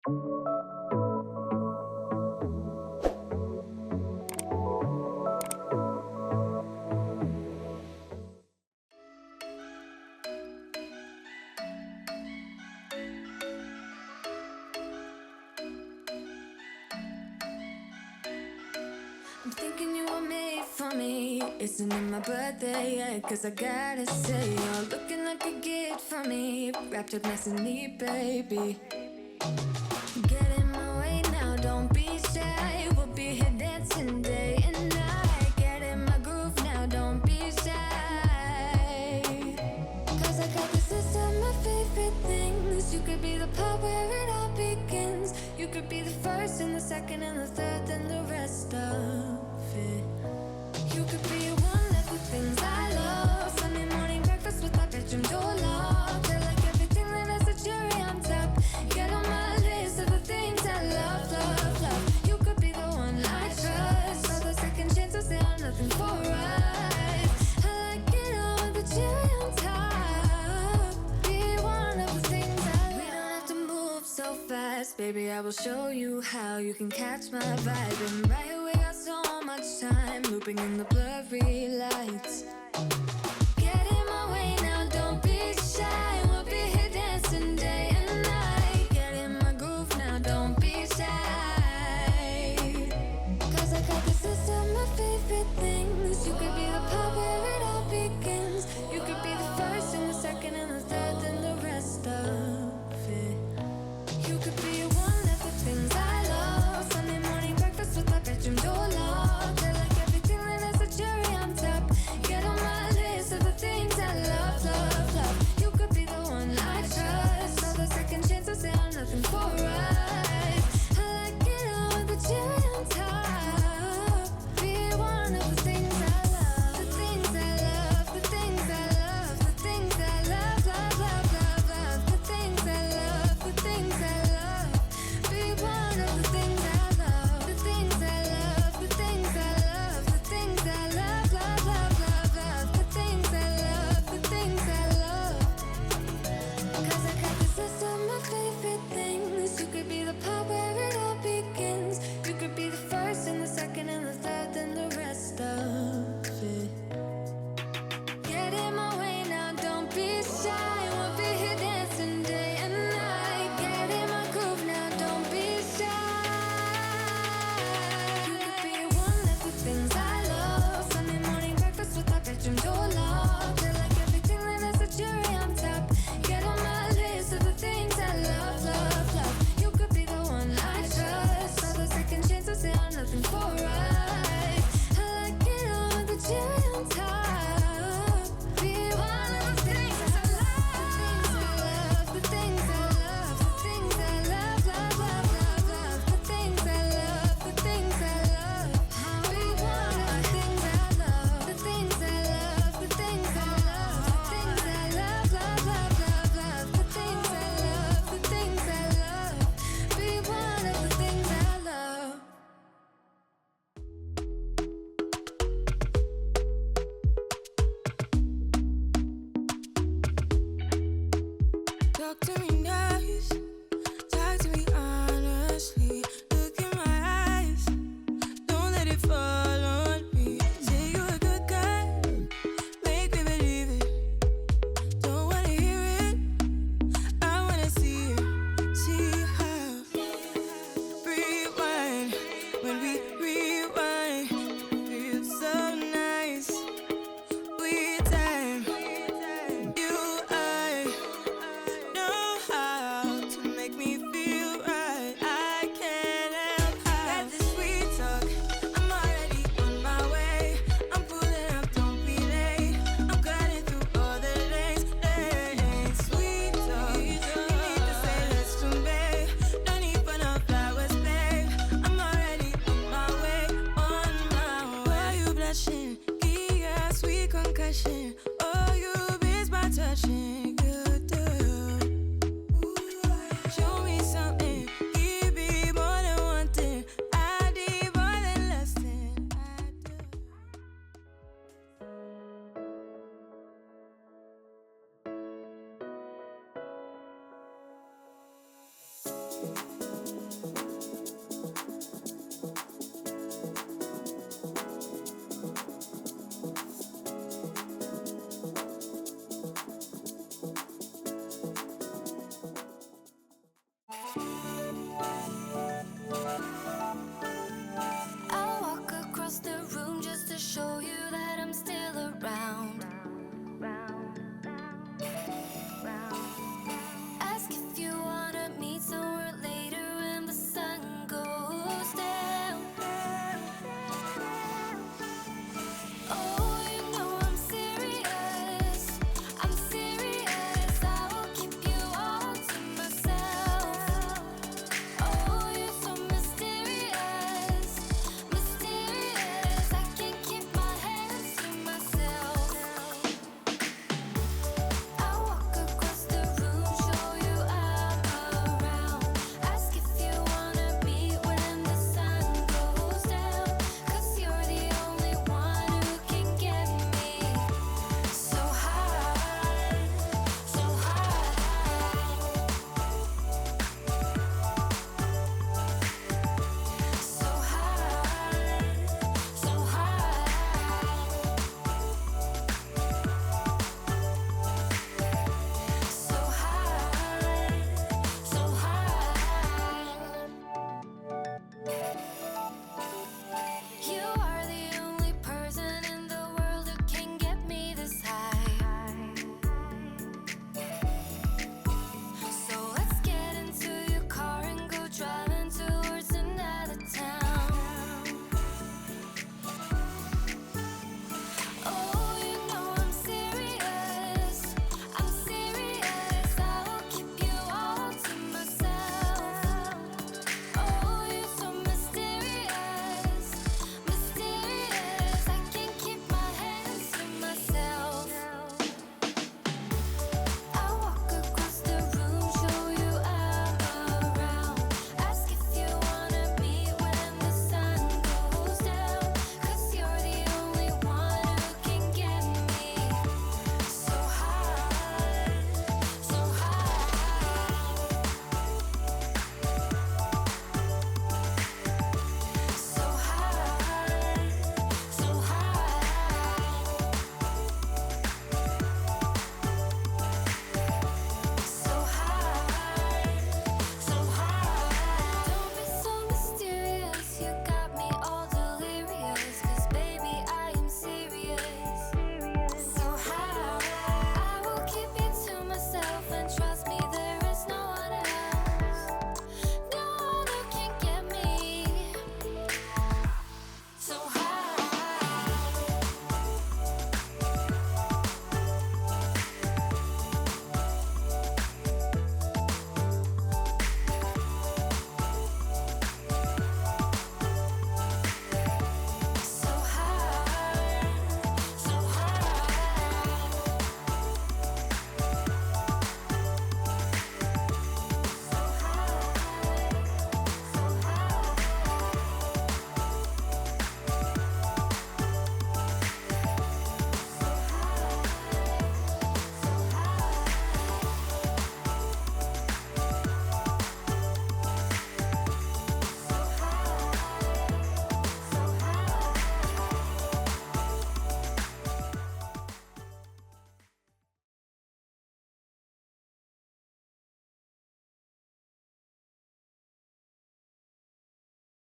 I'm thinking you were made for me. Isn't it my birthday yet? Cause I gotta say, you're looking like a gift for me. Wrapped up nice and neat, baby. Get in my way now, don't be shy. We'll be here dancing day and night. Get in my groove now, don't be shy. Cause I got this list of my favorite things. You could be the part where it all begins. You could be the first and the second and the third and the rest of it. You could be one of the things I love. Sunday morning breakfast with my bedroom door locked. I like everything that has a cherry on top. Get on my list of the things I love, love, love. You could be the one I trust. All the second chances, they are nothing for us. I like it all with the cherry on top. Be one of the things I love. We don't have to move so fast, baby, I will show you how you can catch my vibe. And right away, got so much time looping in the blurry lights.